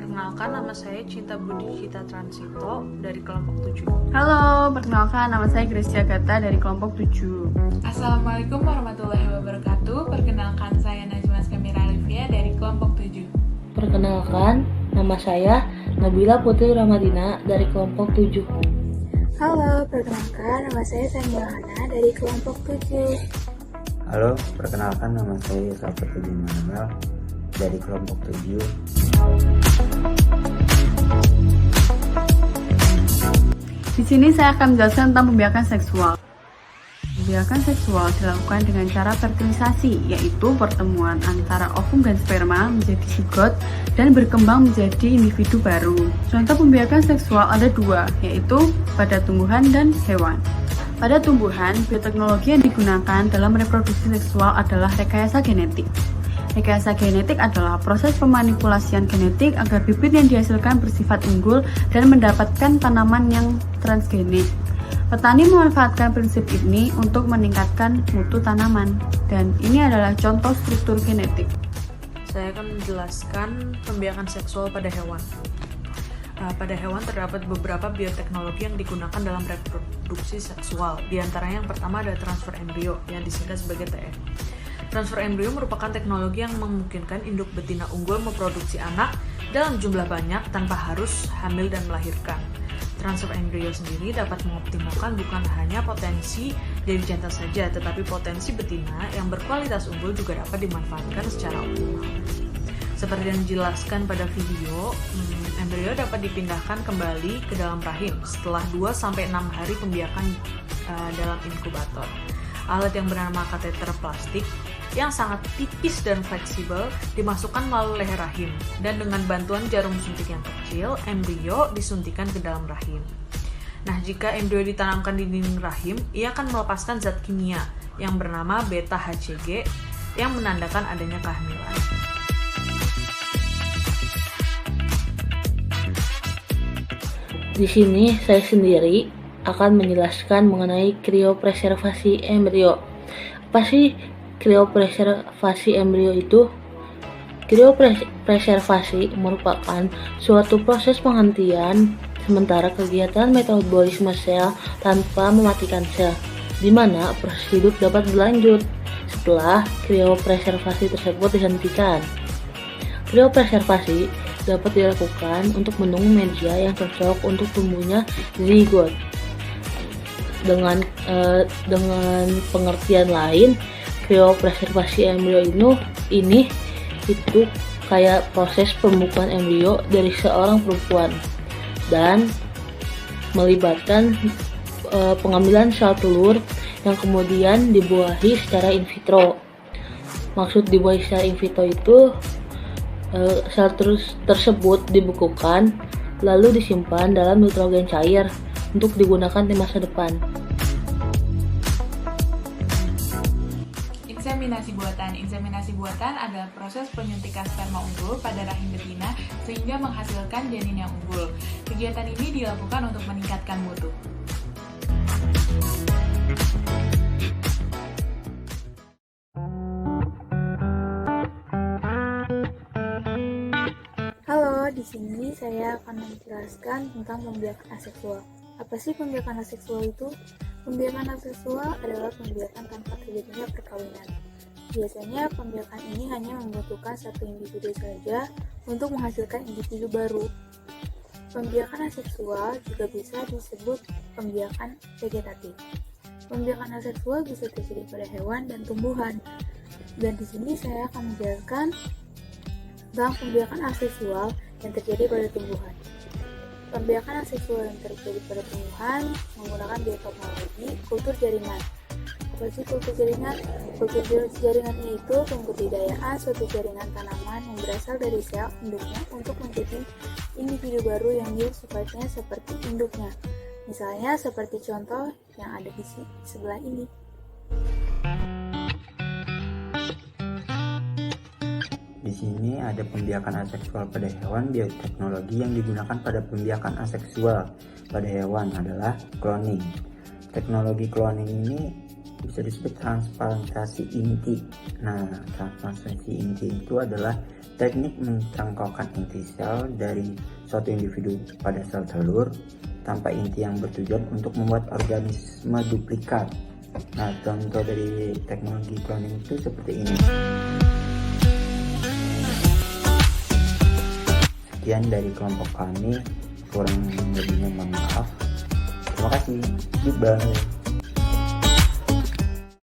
Perkenalkan, nama saya Cinta Budi Cita Transito dari kelompok 7. Halo, perkenalkan nama saya Gracia Gata dari kelompok 7. Assalamualaikum warahmatullahi wabarakatuh. Perkenalkan, saya Najma Kamira Alivia dari kelompok 7. Perkenalkan, nama saya Nabila Putri Ramadina dari kelompok 7. Halo, perkenalkan nama saya Tani Yohana dari kelompok 7. Halo, perkenalkan nama saya Yusuf Manuel dari kelompok 7. Di sini saya akan menjelaskan tentang pembiakan seksual. Pembiakan seksual dilakukan dengan cara fertilisasi, yaitu pertemuan antara ovum dan sperma menjadi zigot dan berkembang menjadi individu baru. Contoh pembiakan seksual ada dua, yaitu pada tumbuhan dan hewan. Pada tumbuhan, bioteknologi yang digunakan dalam reproduksi seksual adalah rekayasa genetik. Rekayasa genetik adalah proses pemanipulasian genetik agar bibit yang dihasilkan bersifat unggul dan mendapatkan tanaman yang transgenik. Petani memanfaatkan prinsip ini untuk meningkatkan mutu tanaman, dan ini adalah contoh struktur genetik. Saya akan menjelaskan pembiakan seksual pada hewan. Pada hewan terdapat beberapa bioteknologi yang digunakan dalam reproduksi seksual. Di antaranya yang pertama ada transfer embrio yang disingkat sebagai TF. Transfer embrio merupakan teknologi yang memungkinkan induk betina unggul memproduksi anak dalam jumlah banyak tanpa harus hamil dan melahirkan. Transfer embrio sendiri dapat mengoptimalkan bukan hanya potensi dari jantan saja, tetapi potensi betina yang berkualitas unggul juga dapat dimanfaatkan secara optimal. Seperti yang dijelaskan pada video, embrio dapat dipindahkan kembali ke dalam rahim setelah 2-6 hari pembiakan dalam inkubator. Alat yang bernama kateter plastik yang sangat tipis dan fleksibel dimasukkan melalui leher rahim, dan dengan bantuan jarum suntik yang kecil, embrio disuntikan ke dalam rahim. Nah, jika embrio ditanamkan di dinding rahim, ia akan melepaskan zat kimia yang bernama beta-HCG yang menandakan adanya kehamilan. Di sini saya sendiri akan menjelaskan mengenai kriopreservasi embrio. Apa sih kriopreservasi embrio itu? Kriopreservasi merupakan suatu proses penghentian sementara kegiatan metabolisme sel tanpa mematikan sel, di mana proses hidup dapat berlanjut setelah kriopreservasi tersebut dihentikan. Kriopreservasi dapat dilakukan untuk menunggu media yang cocok untuk tumbuhnya zigot. Dengan pengertian lain, kriopreservasi embrio ini itu kayak proses pembukaan embrio dari seorang perempuan dan melibatkan pengambilan sel telur yang kemudian dibuahi secara in vitro. Maksud dibuahi secara in vitro itu sel tersebut dibekukan lalu disimpan dalam nitrogen cair untuk digunakan di masa depan. Inseminasi buatan adalah proses penyuntikan sperma unggul pada rahim betina sehingga menghasilkan janin yang unggul. Kegiatan ini dilakukan untuk meningkatkan mutu. Halo, di sini saya akan menjelaskan tentang pembiakan aseksual. Apa sih pembiakan aseksual itu? Pembiakan aseksual adalah pembiakan tanpa terjadinya perkawinan. Biasanya pembiakan ini hanya membutuhkan satu individu saja untuk menghasilkan individu baru. Pembiakan aseksual juga bisa disebut pembiakan vegetatif. Pembiakan aseksual bisa terjadi pada hewan dan tumbuhan. Dan di sini saya akan menjelaskan tentang pembiakan aseksual yang terjadi pada tumbuhan. Pembiakan aseksual yang terjadi pada tumbuhan menggunakan bioteknologi kultur jaringan. Apa sih kultur jaringan? Kultur jaringan itu pembudidayaan suatu jaringan tanaman yang berasal dari sel induknya untuk menjadi individu baru yang mirip sifatnya seperti induknya. Misalnya seperti contoh yang ada di sebelah ini. Di sini ada pembiakan aseksual pada hewan. Bioteknologi yang digunakan pada pembiakan aseksual pada hewan adalah cloning. Teknologi cloning ini bisa disebut transplantasi inti. Nah, transplantasi inti itu adalah teknik mencangkokkan inti sel dari suatu individu pada sel telur tanpa inti yang bertujuan untuk membuat organisme duplikat. Nah, contoh dari teknologi cloning itu seperti ini. Sekian dari kelompok kami, kurang lebihnya mohon maaf. Terima kasih. Goodbye.